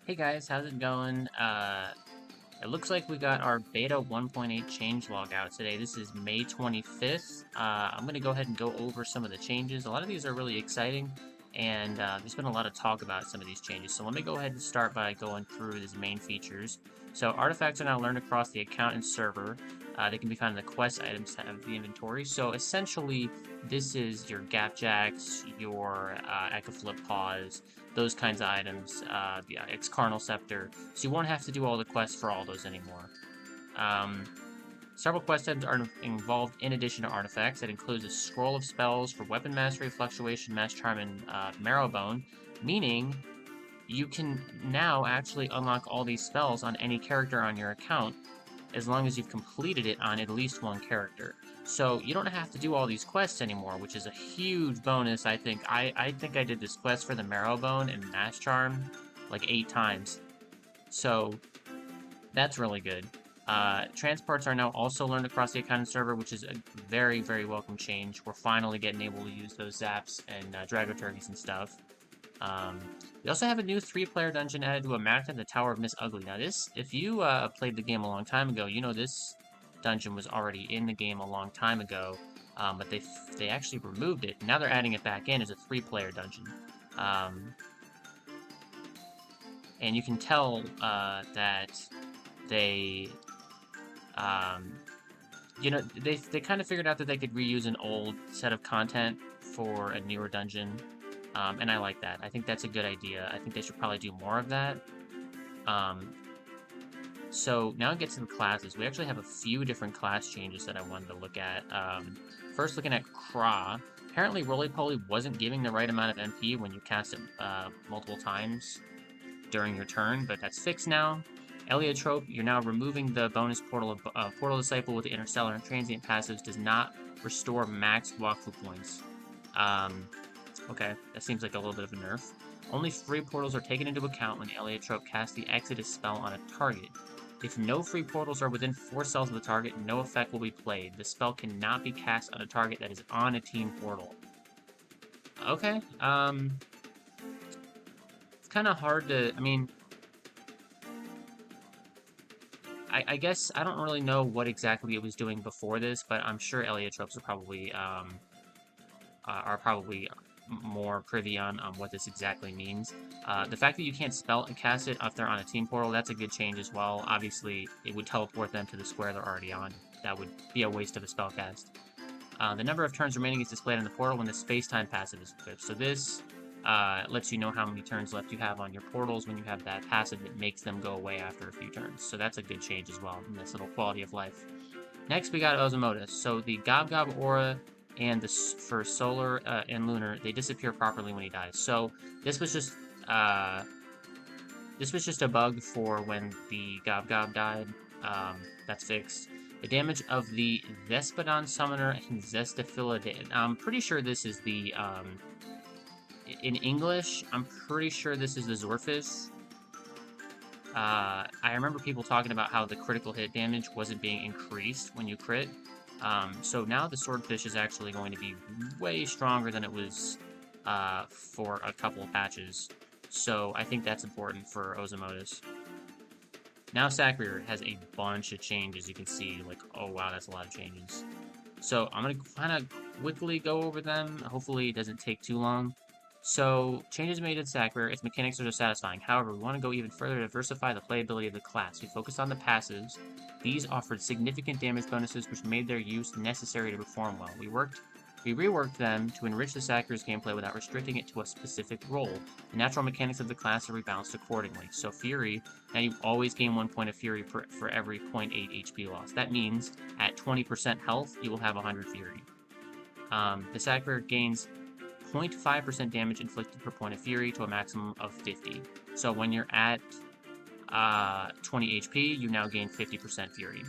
Hey guys, how's it going? It looks like we got our beta 1.8 changelog out today. This is May 25th. I'm going to go ahead and go over some of the changes. A lot of these are really exciting, and there's been a lot of talk about some of these changes. So let me go ahead and start by going through these main features. So artifacts are now learned across the account and server. They can be found in the quest items tab of the inventory. So essentially, this is your Gapjacks, your Echo Flip Paws, those kinds of items, the Excarnal Scepter, so you won't have to do all the quests for all those anymore. Several quest items are involved in addition to artifacts. That includes a scroll of spells for weapon mastery, fluctuation, mass charm, and marrowbone, meaning you can now actually unlock all these spells on any character on your account as long as you've completed it on at least one character. So you don't have to do all these quests anymore, which is a huge bonus, I think. I think I did this quest for the Marrowbone and Mass Charm like 8 times. So that's really good. Transports are now also learned across the account and server, which is a very, very welcome change. We're finally getting able to use those zaps and Drago Turkeys and stuff. We also have a new 3-player dungeon added to a map in the Tower of Miss Ugly. Now this, if you played the game a long time ago, you know this dungeon was already in the game a long time ago, but they actually removed it. Now they're adding it back in as a 3-player dungeon. And you can tell that they, they kind of figured out that they could reuse an old set of content for a newer dungeon. And I like that. I think that's a good idea. I think they should probably do more of that. So now it gets to the classes. We actually have a few different class changes that I wanted to look at. First, looking at Craw. Apparently, Roly-Poly wasn't giving the right amount of MP when you cast it multiple times during your turn, but that's fixed now. Heliotrope, you're now removing the bonus Portal Disciple with the Interstellar and Transient passives does not restore max walkthrough points. Okay, that seems like a little bit of a nerf. Only free portals are taken into account when Heliotrope casts the Exodus spell on a target. If no free portals are within 4 cells of the target, no effect will be played. The spell cannot be cast on a target that is on a team portal. Okay, it's kind of hard to, I mean, I guess I don't really know what exactly it was doing before this, but I'm sure Heliotropes are probably more privy on what this exactly means. The fact that you can't spell and cast it if they're on a team portal, that's a good change as well. Obviously, it would teleport them to the square they're already on. That would be a waste of a spell cast. The number of turns remaining is displayed on the portal when the space-time passive is equipped. So this lets you know how many turns left you have on your portals when you have that passive that makes them go away after a few turns. So that's a good change as well in this little quality of life. Next, we got Ozymotus. So the Gob Gob aura and for Solar and Lunar, they disappear properly when he dies. So this was just a bug for when the Gob Gob died. That's fixed. The damage of the Thespodon Summoner and Zestaphila. I'm pretty sure this is the in English. I'm pretty sure this is the Zorfish. I remember people talking about how the critical hit damage wasn't being increased when you crit. So now the Swordfish is actually going to be way stronger than it was for a couple of patches. So I think that's important for Ozymotus. Now Sacrier has a bunch of changes. You can see, like, oh wow, that's a lot of changes. So I'm going to kind of quickly go over them. Hopefully it doesn't take too long. So, changes made in Sacrier, its mechanics are satisfying. However, we want to go even further to diversify the playability of the class. We focused on the passives. These offered significant damage bonuses which made their use necessary to perform well. We reworked them to enrich the Sacrier's gameplay without restricting it to a specific role. The natural mechanics of the class are rebalanced accordingly. So Fury, now you always gain 1 point of Fury for every 0.8 HP loss. That means at 20% health, you will have 100 Fury. The Sacrier gains 0.5% damage inflicted per point of Fury to a maximum of 50. So when you're at 20 HP, you now gain 50% Fury.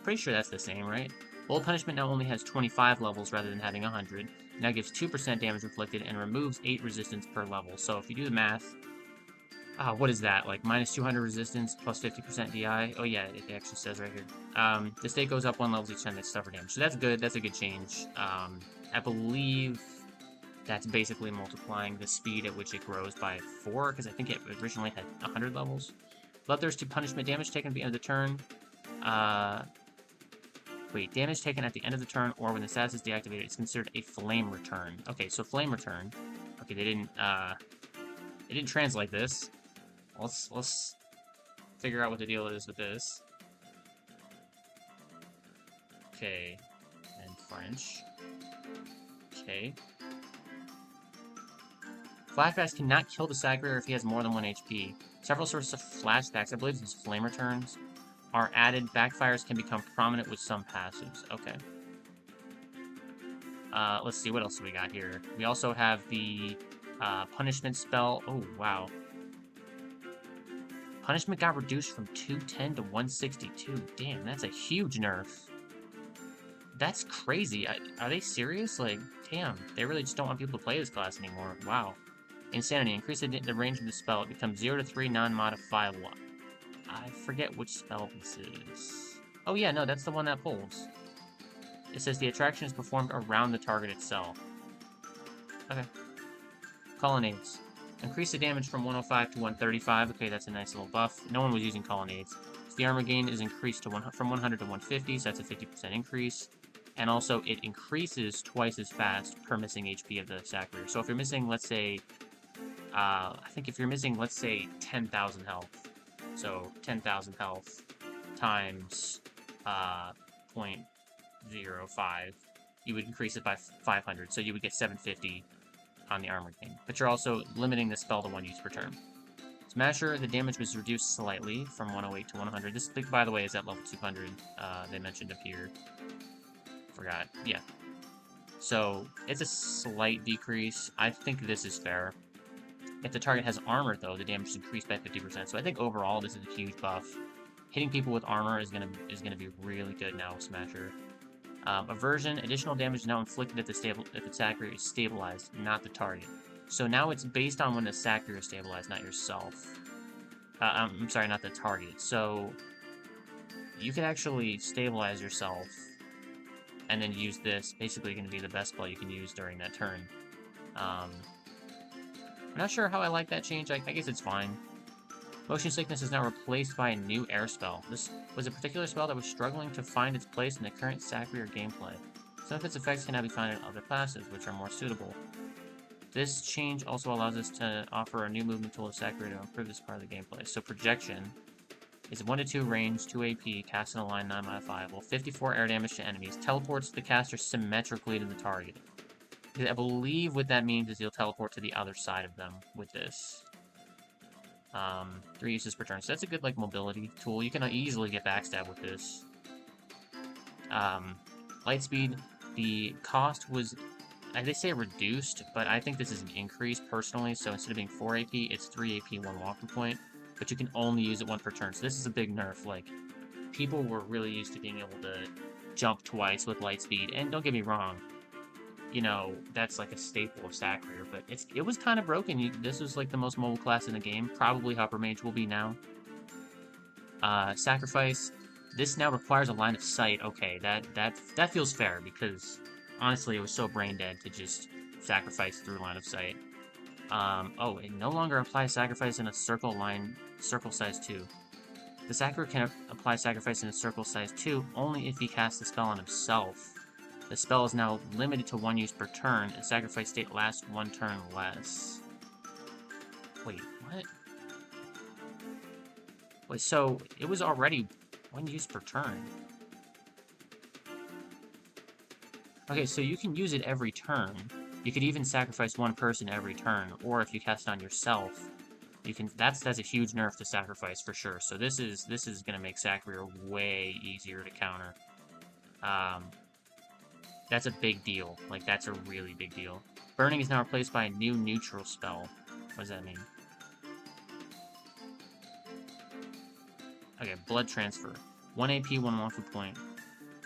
Pretty sure that's the same, right? Bold Punishment now only has 25 levels rather than having 100. It now gives 2% damage inflicted and removes 8 resistance per level. So if you do the math, what is that? Like minus 200 resistance plus 50% DI? Oh yeah, it actually says right here. The state goes up 1 level each time they suffer damage. So that's good. That's a good change. I believe That's basically multiplying the speed at which it grows by 4, because I think it originally had 100 levels. Bloodthirst to punishment damage taken at the end of the turn. Wait, damage taken at the end of the turn or when the status is deactivated is considered a flame return. Okay, so flame return. Okay, they didn't translate this. Let's figure out what the deal is with this. Okay, and French. Okay. Flashbacks cannot kill the Sacrier if he has more than 1 HP. Several sorts of flashbacks, I believe these flame returns, are added. Backfires can become prominent with some passives. Okay. Let's see, what else do we got here? We also have the punishment spell. Oh, wow. Punishment got reduced from 210 to 162. Damn, that's a huge nerf. That's crazy. Are they serious? Like, damn, they really just don't want people to play this class anymore. Wow. Insanity. Increase the range of the spell. It becomes 0 to 3 non-modifiable. I forget which spell this is. Oh yeah, no, that's the one that pulls. It says the attraction is performed around the target itself. Okay. Colonnades. Increase the damage from 105 to 135. Okay, that's a nice little buff. No one was using colonnades. So the armor gain is increased to from 100 to 150, so that's a 50% increase. And also, it increases twice as fast per missing HP of the Sacrier. So if you're missing, let's say, I think if you're missing, let's say, 10,000 health. So 10,000 health times 0.05, you would increase it by 500. So you would get 750 on the armor gain. But you're also limiting the spell to 1 use per turn. Smasher, the damage was reduced slightly from 108 to 100. This, by the way, is at level 200. They mentioned up here. Forgot. Yeah. So it's a slight decrease. I think this is fair. If the target has armor, though, the damage is increased by 50%. So I think overall this is a huge buff. Hitting people with armor is gonna be really good now with Smasher. Aversion, additional damage is now inflicted if the Sacrier is stabilized, not the target. So now it's based on when the Sacrier is stabilized, not yourself. I'm sorry, not the target. So you can actually stabilize yourself and then use this. Basically going to be the best spell you can use during that turn. I'm not sure how I like that change. I guess it's fine. Motion Sickness is now replaced by a new air spell. This was a particular spell that was struggling to find its place in the current Sacrier gameplay. Some of its effects can now be found in other classes, which are more suitable. This change also allows us to offer a new movement tool to Sacrier to improve this part of the gameplay. So Projection is 1 to 2 range, 2 AP, cast in a line non-modifiable, 54 air damage to enemies, teleports the caster symmetrically to the target. I believe what that means is you'll teleport to the other side of them with this. 3 uses per turn, so that's a good, like, mobility tool. You can easily get backstab with this. Lightspeed, the cost was, they say reduced, but I think this is an increase personally, so instead of being 4 AP, it's 3 AP, 1 walking point, but you can only use it 1 per turn, so this is a big nerf. Like, people were really used to being able to jump twice with Lightspeed, and don't get me wrong, you know, that's like a staple of Sacrier, but it was kind of broken. This was like the most mobile class in the game. Probably Upper Mage will be now. Sacrifice. This now requires a line of sight. Okay, that feels fair, because honestly, it was so brain dead to just sacrifice through line of sight. Oh, it no longer applies sacrifice in a circle size 2. The Sacrier can apply sacrifice in a circle size 2 only if he casts the spell on himself. The spell is now limited to 1 use per turn, and sacrifice state lasts 1 turn less. Wait, what? Wait, so it was already 1 use per turn. Okay, so you can use it every turn. You could even sacrifice 1 person every turn, or if you cast it on yourself, you can. That's a huge nerf to sacrifice for sure. So this is gonna make Sacrier way easier to counter. That's a big deal. Like, that's a really big deal. Burning is now replaced by a new neutral spell. What does that mean? Okay, Blood Transfer. 1 AP, 1 walking point.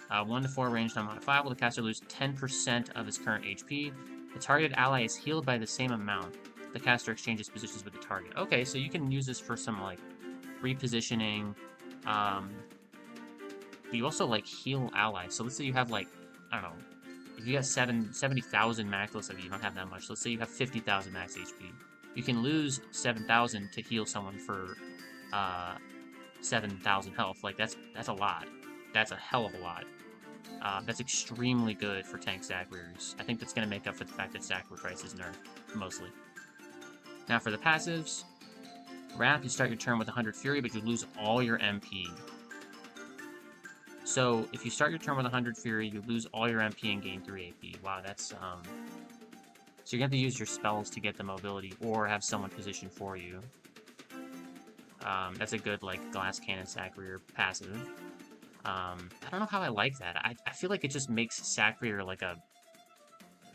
1 to 4 range non-modifiable. The caster loses 10% of his current HP. The targeted ally is healed by the same amount. The caster exchanges positions with the target. Okay, so you can use this for some, like, repositioning. But you also, like, heal allies. So let's say you have, like, I don't know, if you got 70,000 max, let's say you don't have that much. Let's say you have 50,000 max HP. You can lose 7,000 to heal someone for 7,000 health. Like, that's a lot. That's a hell of a lot. That's extremely good for tank stack rears. I think that's going to make up for the fact that sacrifice is nerfed, mostly. Now for the passives, Wrath, you start your turn with 100 Fury, but you lose all your MP. So if you start your turn with 100 Fury, you lose all your MP and gain 3 AP. Wow, that's so you're gonna have to use your spells to get the mobility, or have someone position for you. That's a good like glass cannon sack rear passive. I don't know how I like that. I feel like it just makes sack rear like a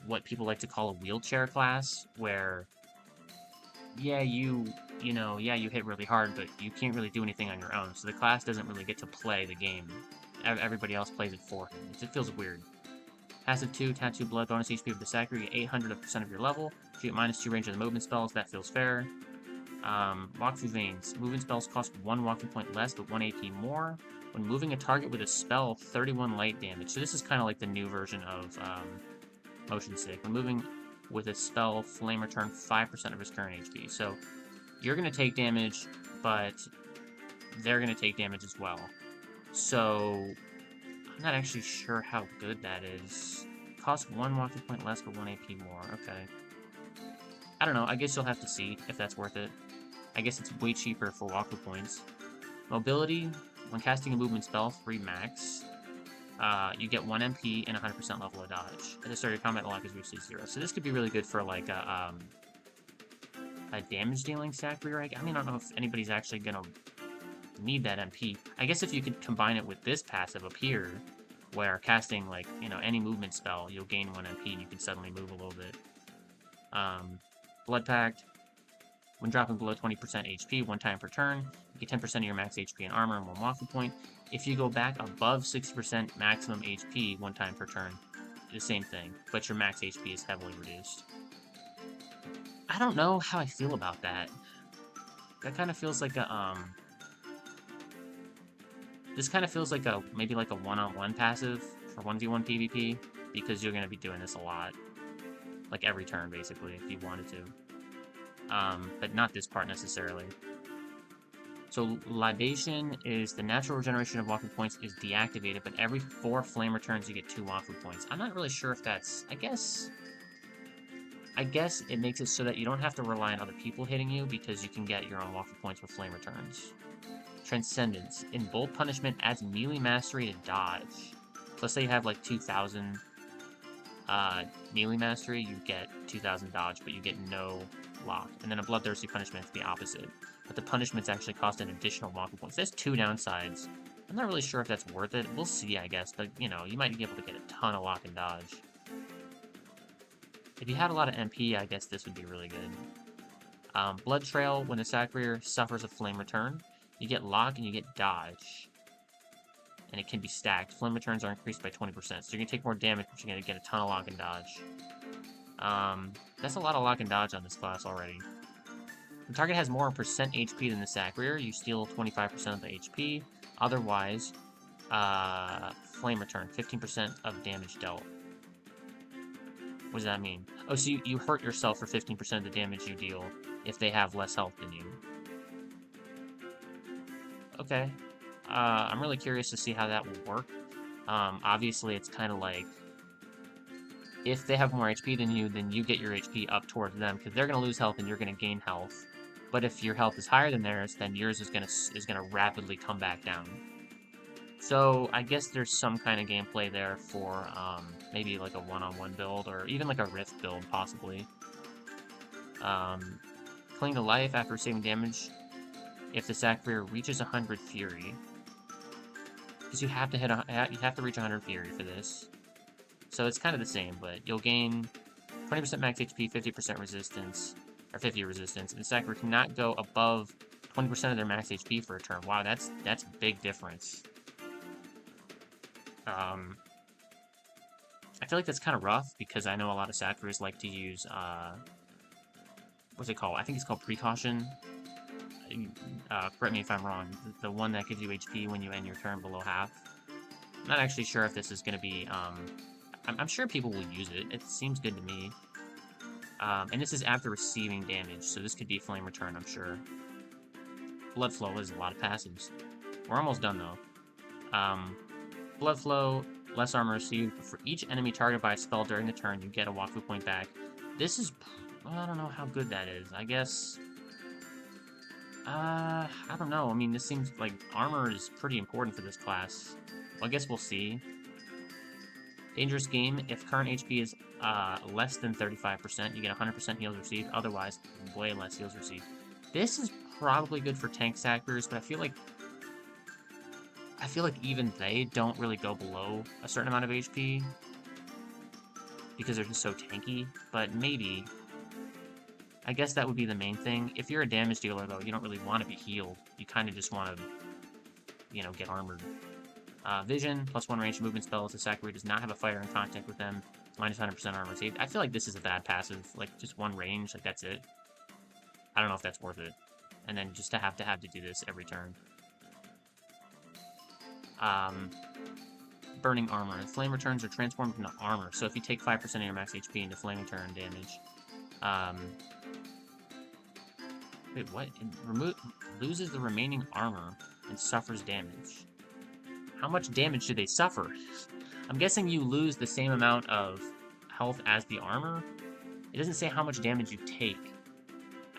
what people like to call a wheelchair class, where yeah, you hit really hard, but you can't really do anything on your own. So the class doesn't really get to play the game. Everybody else plays it for him. It feels weird. Passive 2, Tattoo Blood, bonus HP with the sack rear, you get 800% of your level. You get -2 range of the movement spells, that feels fair. Walk through Veins. Movement spells cost 1 walking point less, but 1 AP more. When moving a target with a spell, 31 light damage. So this is kind of like the new version of Motion Sick. When moving with a spell, Flame return 5% of his current HP. So you're going to take damage, but they're going to take damage as well. So I'm not actually sure how good that is. Cost 1 walking point less, but 1 AP more. Okay. I don't know. I guess you'll have to see if that's worth it. I guess it's way cheaper for walking points. Mobility. When casting a movement spell, 3 max, you get 1 MP and 100% level of dodge. At the start of your combat, the lock is reached to 0. So this could be really good for like a damage dealing sack rear. I mean, I don't know if anybody's actually gonna need that MP. I guess if you could combine it with this passive up here, where casting like any movement spell, you'll gain 1 MP and you can suddenly move a little bit. Blood Pact. When dropping below 20% HP 1 time per turn, you get 10% of your max HP and armor and 1 walking point. If you go back above 60% maximum HP 1 time per turn, the same thing, but your max HP is heavily reduced. I don't know how I feel about that. That kind of feels like a, this kind of feels like maybe like a one-on-one passive for 1v1 PvP, because you're going to be doing this a lot. Like every turn, basically, if you wanted to. But not this part necessarily. So Libation is the natural regeneration of walking points is deactivated, but every 4 flame returns you get 2 walking points. I'm not really sure if that's... I guess it makes it so that you don't have to rely on other people hitting you, because you can get your own walking points with flame returns. Transcendence. In Bold Punishment, adds melee mastery to dodge. So let's say you have like 2,000 melee mastery, you get 2,000 dodge, but you get no lock. And then a Bloodthirsty Punishment is the opposite. But the punishments actually cost an additional walking points. There's 2 downsides. I'm not really sure if that's worth it. We'll see, I guess. But, you might be able to get a ton of lock and dodge. If you had a lot of MP, I guess this would be really good. Blood Trail, when the sack rear suffers a flame return, you get lock and you get dodge. And it can be stacked. Flame returns are increased by 20%. So you're going to take more damage, but you're going to get a ton of lock and dodge. That's a lot of lock and dodge on this class already. The target has more percent HP than the sack rear. You steal 25% of the HP. Otherwise, flame return, 15% of damage dealt. What does that mean? Oh, so you hurt yourself for 15% of the damage you deal if they have less health than you. Okay. I'm really curious to see how that will work. Obviously, it's kind of like, if they have more HP than you, then you get your HP up towards them, because they're going to lose health and you're going to gain health. But if your health is higher than theirs, then yours is gonna rapidly come back down. So I guess there's some kind of gameplay there for maybe like a one-on-one build, or even like a Rift build, possibly. Cling to life after receiving damage if the sack rear reaches 100 Fury. Because you have to reach 100 Fury for this. So it's kind of the same, but you'll gain 20% max HP, 50% resistance, or 50 resistance, and the sack rear cannot go above 20% of their max HP for a turn. Wow, that's a big difference. I feel like that's kind of rough, because I know a lot of sack rears like to use, what's it called? I think it's called Precaution. Correct me if I'm wrong. The one that gives you HP when you end your turn below half. I'm not actually sure if this is going to be, I'm sure people will use it. It seems good to me. And this is after receiving damage, so this could be Flame Return, I'm sure. Blood Flow is a lot of passives. We're almost done, though. Blood Flow, less armor received. For each enemy targeted by a spell during the turn, you get a Wafu point back. This is... I don't know how good that is. I guess... I don't know. I mean, this seems like armor is pretty important for this class. Well, I guess we'll see. Dangerous Game. If current HP is less than 35%, you get 100% heals received. Otherwise, way less heals received. This is probably good for tank sackers, but I feel like even they don't really go below a certain amount of HP because they're just so tanky. But maybe, I guess that would be the main thing. If you're a damage dealer, though, you don't really want to be healed. You kind of just want to, you know, get armored. Vision, +1 range movement spells. The Sakura does not have a fighter in contact with them. Minus 100% armor saved. I feel like this is a bad passive. Like, just one range, like, that's it. I don't know if that's worth it. And then just to have to do this every turn. Burning Armor. Flame returns are transformed into armor. So if you take 5% of your max HP into Flame Return damage... Wait, what? It loses the remaining armor and suffers damage. How much damage do they suffer? I'm guessing you lose the same amount of health as the armor. It doesn't say how much damage you take.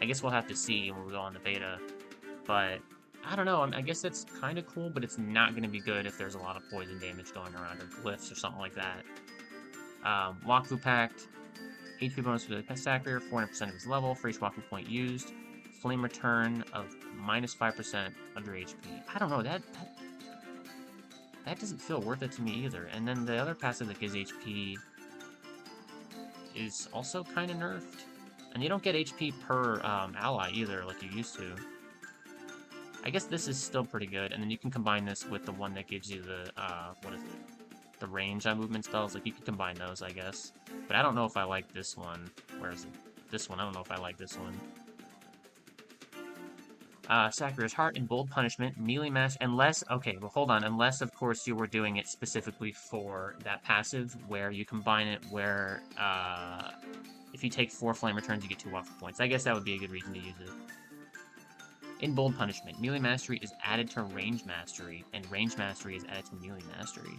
I guess we'll have to see when we go on the beta. But, I don't know. I guess that's kind of cool, but it's not going to be good if there's a lot of poison damage going around, or glyphs, or something like that. Wafu Pact. HP bonus for the pest stacker, 400% of his level for each Wafu point used. Flame return of minus 5% under HP. I don't know, that doesn't feel worth it to me either. And then the other passive that gives HP is also kind of nerfed. And you don't get HP per ally either, like you used to. I guess this is still pretty good, and then you can combine this with the one that gives you the, what is it? The range on movement spells. Like, you can combine those, I guess. But I don't know if I like this one. Where is it? This one, I don't know if I like this one. Sakura's Heart and Bold Punishment, melee mash, unless, okay, well hold on, unless of course you were doing it specifically for that passive, where you combine it where, if you take 4 flame returns, you get 2 Wafu points. I guess that would be a good reason to use it. In Bold Punishment, melee mastery is added to range mastery, and range mastery is added to melee mastery.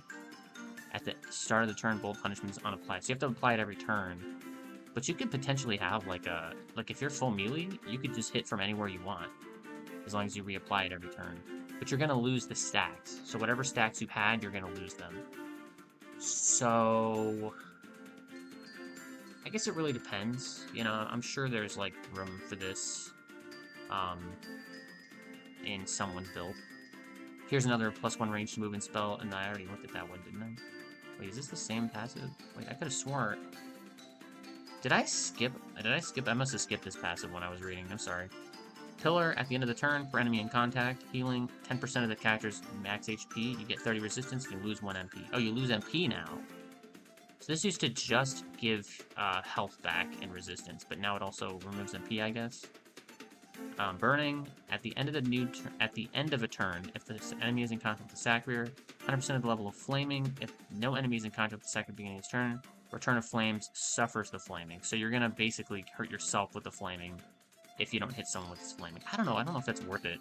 At the start of the turn, Bold Punishment is unapplied, so you have to apply it every turn. But you could potentially have, like, if you're full melee, you could just hit from anywhere you want, as long as you reapply it every turn. But you're going to lose the stacks. So whatever stacks you had, you're going to lose them. So I guess it really depends. You know, I'm sure there's, like, room for this in someone's build. Here's another +1 range movement spell, and I already looked at that one, didn't I? Wait, is this the same passive? Wait, I could have sworn... Did I skip? I must have skipped this passive when I was reading. I'm sorry. Pillar, at the end of the turn, for enemy in contact, healing 10% of the character's max HP, you get 30 resistance, you lose 1 MP. Oh, you lose MP now. So this used to just give health back and resistance, but now it also removes MP, I guess. Burning, at the end of a turn, if the enemy is in contact with the Sakura, 100% of the level of flaming. If no enemy is in contact with the Sakura at the beginning of his turn, Return of Flames suffers the flaming. So you're gonna basically hurt yourself with the flaming if you don't hit someone with this flaming. I don't know if that's worth it.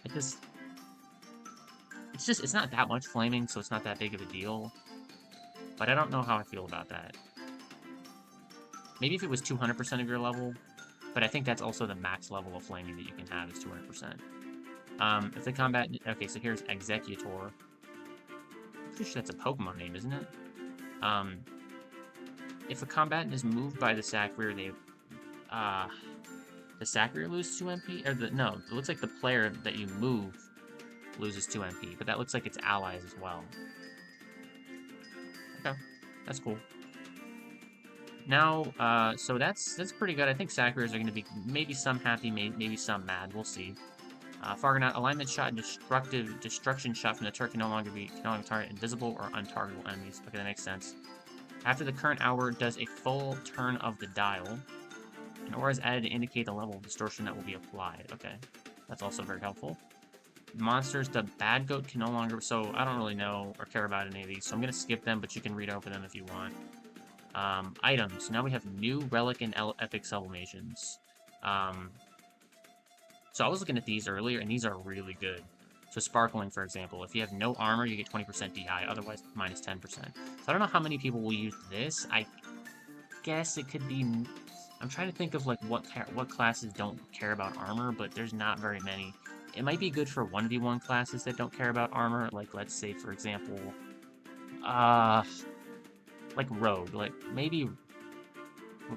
It's not that much flaming, so it's not that big of a deal. But I don't know how I feel about that. Maybe if it was 200% of your level, but I think that's also the max level of flaming that you can have is 200%. If the combat... Okay, so here's Executor. I'm pretty sure that's a Pokemon name, isn't it? If a combatant is moved by the Sakura, the Sakura loses 2 MP? No, it looks like the player that you move loses 2 MP, but that looks like it's allies as well. Okay, that's cool. Now, so that's pretty good. I think Sakuras are going to be maybe some happy, maybe some mad. We'll see. Fargonaut, alignment shot and destruction shot from the turret can no longer target invisible or untargetable enemies. Okay, that makes sense. After the current hour does a full turn of the dial, an aura is added to indicate the level of distortion that will be applied. Okay, that's also very helpful. monsters, the bad goat can no longer... So, I don't really know or care about any of these, so I'm going to skip them, but you can read over them if you want. Items. Now we have new relic and epic sublimations. So I was looking at these earlier, and these are really good. So Sparkling, for example, if you have no armor, you get 20% DI, otherwise minus 10%. So I don't know how many people will use this. I guess it could be... I'm trying to think of like what classes don't care about armor, but there's not very many. It might be good for 1v1 classes that don't care about armor, like let's say, for example, like Rogue. Like, maybe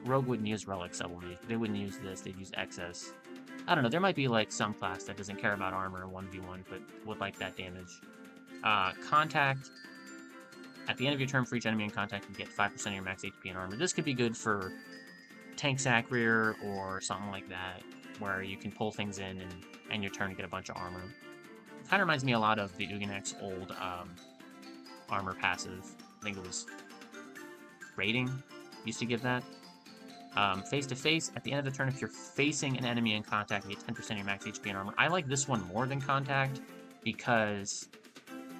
Rogue wouldn't use Relic Sublimation. They wouldn't use this, they'd use Excess. I don't know, there might be, like, some class that doesn't care about armor in 1v1, but would like that damage. Contact. At the end of your turn, for each enemy in contact, you get 5% of your max HP and armor. This could be good for Tank Sack Rear or something like that, where you can pull things in and end your turn to get a bunch of armor. It kind of reminds me a lot of the Uganek's old armor passive. I think it was Rating used to give that. Face-to-face, at the end of the turn, if you're facing an enemy in contact, you get 10% of your max HP and armor. I like this one more than Contact, because,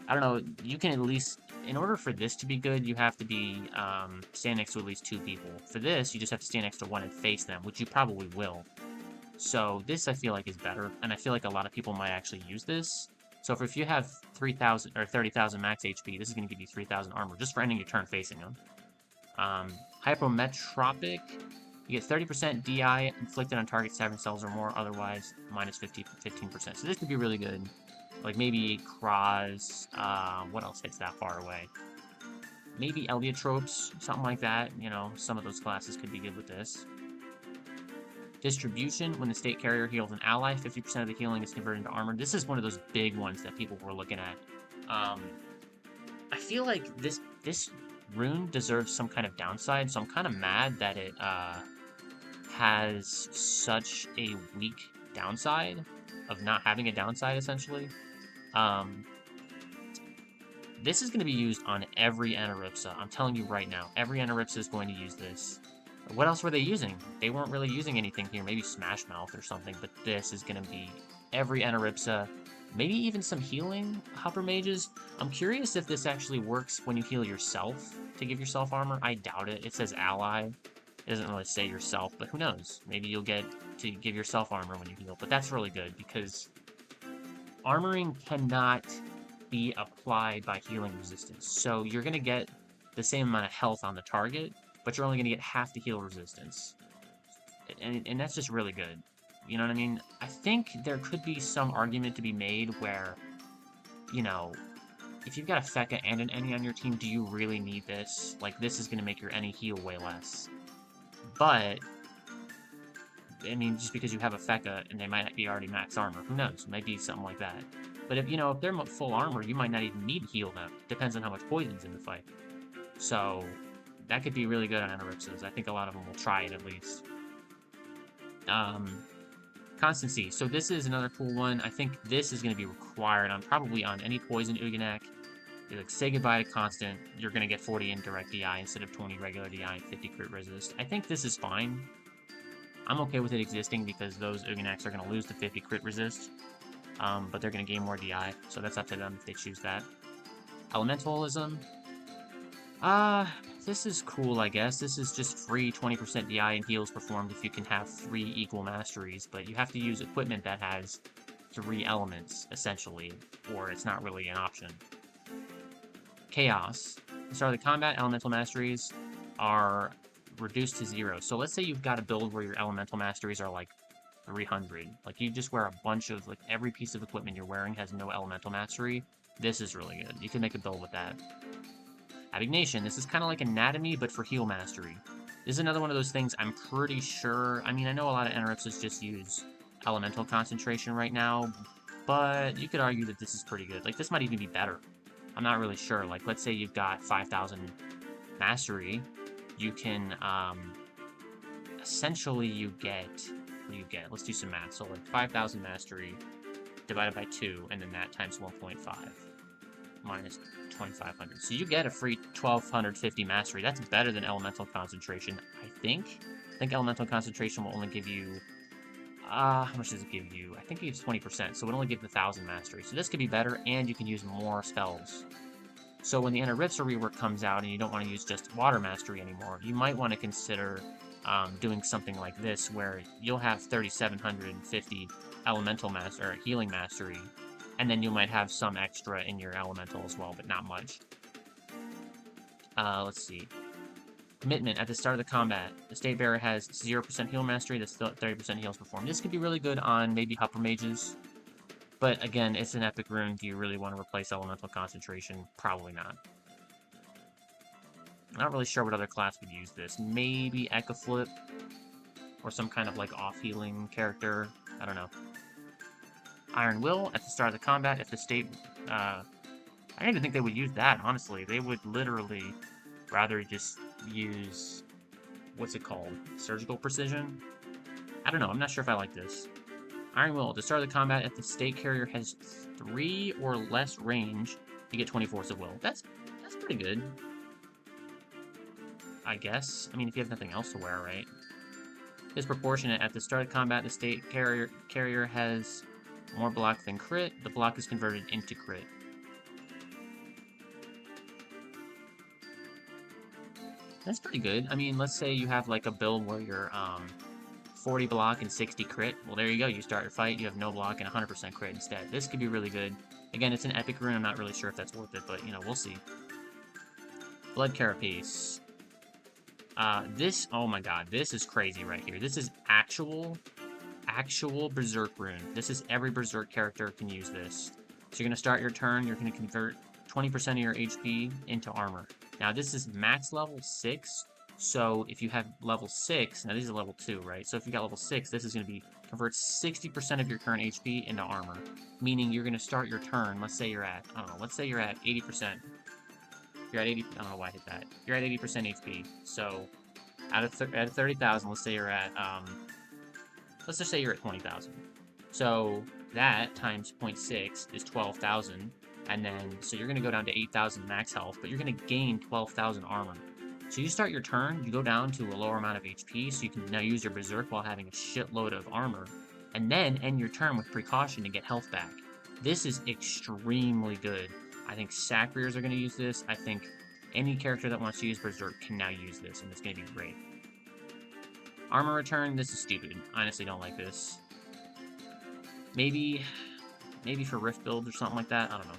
I don't know, you can at least, in order for this to be good, you have to be stand next to at least 2 people. For this, you just have to stand next to 1 and face them, which you probably will. So this, I feel like, is better, and I feel like a lot of people might actually use this. So if you have 3,000 or 30,000 max HP, this is going to give you 3,000 armor, just for ending your turn facing them. Hypometropic, you get 30% DI inflicted on target 7 cells or more, otherwise minus 15%. So this could be really good. Like maybe Kraz, what else hits that far away? Maybe Eliotropes, something like that. You know, some of those classes could be good with this. Distribution, when the state carrier heals an ally, 50% of the healing is converted into armor. This is one of those big ones that people were looking at. I feel like this rune deserves some kind of downside, so I'm kind of mad that it has such a weak downside of not having a downside, essentially. This is going to be used on every Anaripsa. I'm telling you right now, every Anaripsa is going to use this. What else were they using? They weren't really using anything here, maybe Smash Mouth or something, but this is going to be every Anaripsa. Maybe even some healing Hopper Mages. I'm curious if this actually works when you heal yourself to give yourself armor. I doubt it. It says ally. It doesn't really say yourself, but who knows? Maybe you'll get to give yourself armor when you heal. But that's really good, because armoring cannot be applied by healing resistance. So you're going to get the same amount of health on the target, but you're only going to get half the heal resistance. And that's just really good. You know what I mean? I think there could be some argument to be made where, you know, if you've got a Fekka and an Eni on your team, do you really need this? Like, this is going to make your Eni heal way less. But, I mean, just because you have a Fekka and they might be already max armor, who knows? It might be something like that. But if, you know, if they're full armor, you might not even need to heal them. Depends on how much poison's in the fight. So, that could be really good on Anaripsas. I think a lot of them will try it, at least. Constancy. So this is another cool one. I think this is going to be required on probably on any poison Uganek. You like say goodbye to constant. You're going to get 40 indirect DI instead of 20 regular DI and 50 crit resist. I think this is fine. I'm okay with it existing because those Uganeks are going to lose the 50 crit resist, but they're going to gain more DI. So that's up to them if they choose that. Elementalism. This is cool, I guess. This is just free 20% DI and heals performed if you can have 3 equal masteries, but you have to use equipment that has 3 elements, essentially, or it's not really an option. Chaos. At the start of the combat, elemental masteries are reduced to 0. So let's say you've got a build where your elemental masteries are like 300. Like, you just wear a bunch of, like, every piece of equipment you're wearing has no elemental mastery. This is really good. You can make a build with that. Abnegation. This is kind of like Anatomy, but for heal mastery. This is another one of those things I'm pretty sure... I mean, I know a lot of Anaripsas just use elemental concentration right now, but you could argue that this is pretty good. Like, this might even be better. I'm not really sure. Like, let's say you've got 5,000 mastery. You can, essentially you get... What do you get? Let's do some math. So, like, 5,000 mastery divided by 2, and then that times 1.5. Minus 2,500. So you get a free 1,250 mastery. That's better than elemental concentration, I think. I think elemental concentration will only give you How much does it give you? I think it gives 20%, so it only gives 1,000 mastery. So this could be better, and you can use more spells. So when the Enaripsa rework comes out and you don't want to use just water mastery anymore, you might want to consider doing something like this, where you'll have 3,750 elemental master or healing mastery, and then you might have some extra in your elemental as well, but not much. Let's see. Commitment. At the start of the combat, the State Bearer has 0% heal mastery, that's 30% heals performed. This could be really good on maybe Hupper Mages, but again, it's an epic rune. Do you really want to replace Elemental Concentration? Probably not. I'm not really sure what other class would use this. Maybe Echo Flip, or some kind of like off-healing character. I don't know. Iron Will. At the start of the combat, if the State... I don't even think they would use that, honestly. They would literally rather just use, what's it called? Surgical Precision? I don't know, I'm not sure if I like this. Iron Will, at the start of the combat, if the State Carrier has 3 or less range, you get 20 Force of Will. That's pretty good. I guess. I mean, if you have nothing else to wear, right? Disproportionate, at the start of combat, the State Carrier has more block than crit. The block is converted into crit. That's pretty good. I mean, let's say you have like a build where you're 40 block and 60 crit. Well, there you go. You start your fight, you have no block and 100% crit instead. This could be really good. Again, it's an epic rune. I'm not really sure if that's worth it, but, you know, we'll see. Blood Carapace. This, oh my god, this is crazy right here. This is actual Berserk rune. This is every Berserk character can use this. So you're going to start your turn, you're going to convert 20% of your HP into armor. Now, this is max level 6, so if you have level 6, now this is level 2, right? So if you got level 6, this is going to be convert 60% of your current HP into armor, meaning you're going to start your turn, let's say you're at, I don't know, let's say you're at 80%. You're at 80, I don't know why I hit that. You're at 80% HP, so out of 30,000, let's say you're at, let's just say you're at 20,000. So that times 0.6 is 12,000. And then, so you're going to go down to 8,000 max health, but you're going to gain 12,000 armor. So you start your turn, you go down to a lower amount of HP, so you can now use your Berserk while having a shitload of armor, and then end your turn with Precaution to get health back. This is extremely good. I think Sacriers are going to use this. I think any character that wants to use Berserk can now use this, and it's going to be great. Armor Return, this is stupid. I honestly don't like this. Maybe for Rift build or something like that, I don't know.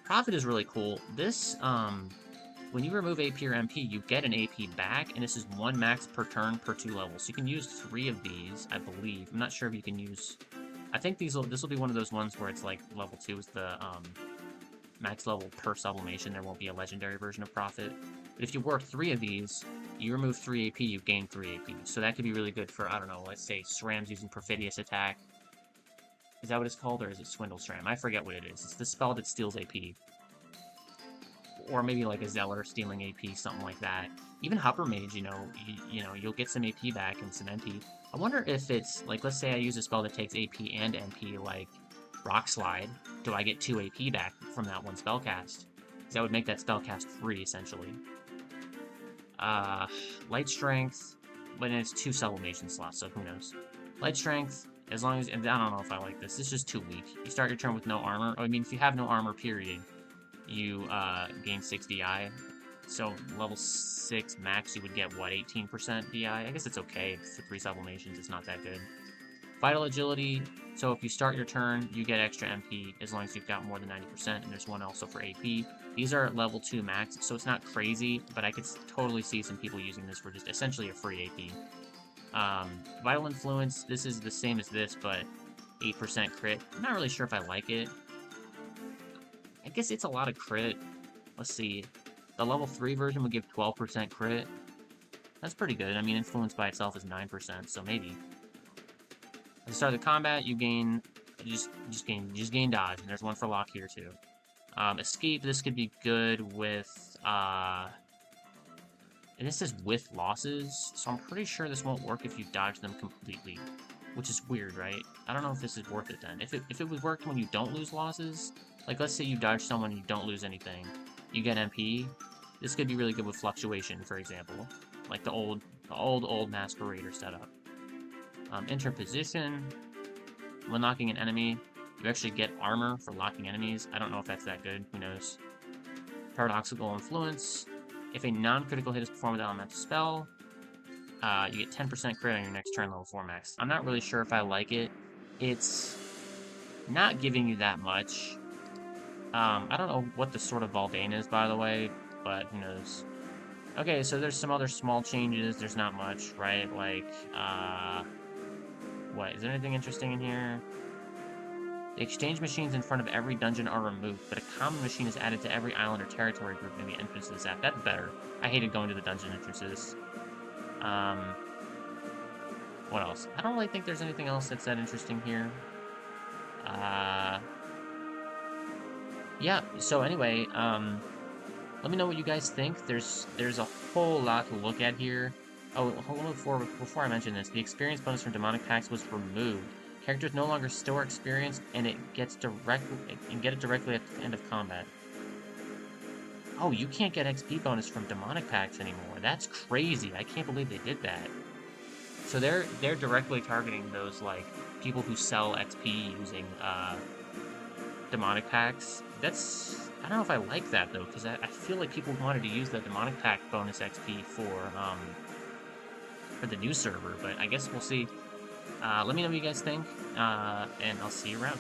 Profit is really cool. This, when you remove AP or MP, you get an AP back, and this is 1 max per turn per 2 levels. So you can use 3 of these, I believe. I'm not sure if you can use... I think this will be one of those ones where it's like level 2 is the max level per sublimation. There won't be a legendary version of Profit. But if you work 3 of these, you remove 3 AP, you gain 3 AP. So that could be really good for, I don't know, let's say SRAM's using Perfidious Attack. Is that what it's called, or is it Swindle SRAM? I forget what it is. It's the spell that steals AP. Or maybe like a Zealot stealing AP, something like that. Even Hupper Mage, you know, you'll get some AP back and some MP. I wonder if it's, like, let's say I use a spell that takes AP and MP, like Rock Slide. Do I get 2 AP back from that one spell cast? Because that would make that spell cast free, essentially. Light Strength, but it's 2 sublimation slots, so who knows. Light Strength, as long as, and I don't know if I like this, it's just too weak. You start your turn with no armor. I mean, if you have no armor, period, you gain 6 DI. So level 6 max, you would get, what, 18% DI? I guess it's okay. For 3 sublimations, it's not that good. Vital Agility, so if you start your turn, you get extra MP as long as you've got more than 90%, and there's one also for AP. These are at level 2 max, so it's not crazy, but I could totally see some people using this for just essentially a free AP. Vital Influence, this is the same as this, but 8% crit. I'm not really sure if I like it. I guess it's a lot of crit. Let's see. The level 3 version would give 12% crit. That's pretty good. I mean, Influence by itself is 9%, so maybe. At the start of the combat, you gain... just gain dodge, and there's one for lock here, too. Escape, this could be good with, and this is with losses, so I'm pretty sure this won't work if you dodge them completely, which is weird, right? I don't know if this is worth it then. If it would work when you don't lose losses, like let's say you dodge someone and you don't lose anything, you get MP, this could be really good with Fluctuation, for example, like the old Masquerader setup. Enter position. When locking an enemy, you actually get armor for locking enemies. I don't know if that's that good. Who knows? Paradoxical influence. If a non-critical hit is performed with an elemental spell, you get 10% crit on your next turn, level 4 max. I'm not really sure if I like it. It's not giving you that much. I don't know what the Sword of Valdane is, by the way, but who knows. Okay, so there's some other small changes. There's not much, right? Like, what? Is there anything interesting in here? The exchange machines in front of every dungeon are removed, but a common machine is added to every island or territory group near the entrance to this app. That's better. I hated going to the dungeon entrances. What else? I don't really think there's anything else that's that interesting here. Yeah, so anyway, let me know what you guys think. There's a whole lot to look at here. Oh, hold on, before I mention this, the experience bonus from demonic packs was removed. Characters no longer store experience, and get it directly at the end of combat. Oh, you can't get XP bonus from demonic packs anymore. That's crazy. I can't believe they did that. So they're directly targeting those like people who sell XP using demonic packs. I don't know if I like that though, because I feel like people wanted to use the demonic pack bonus XP for the new server, but I guess we'll see. Let me know what you guys think, and I'll see you around.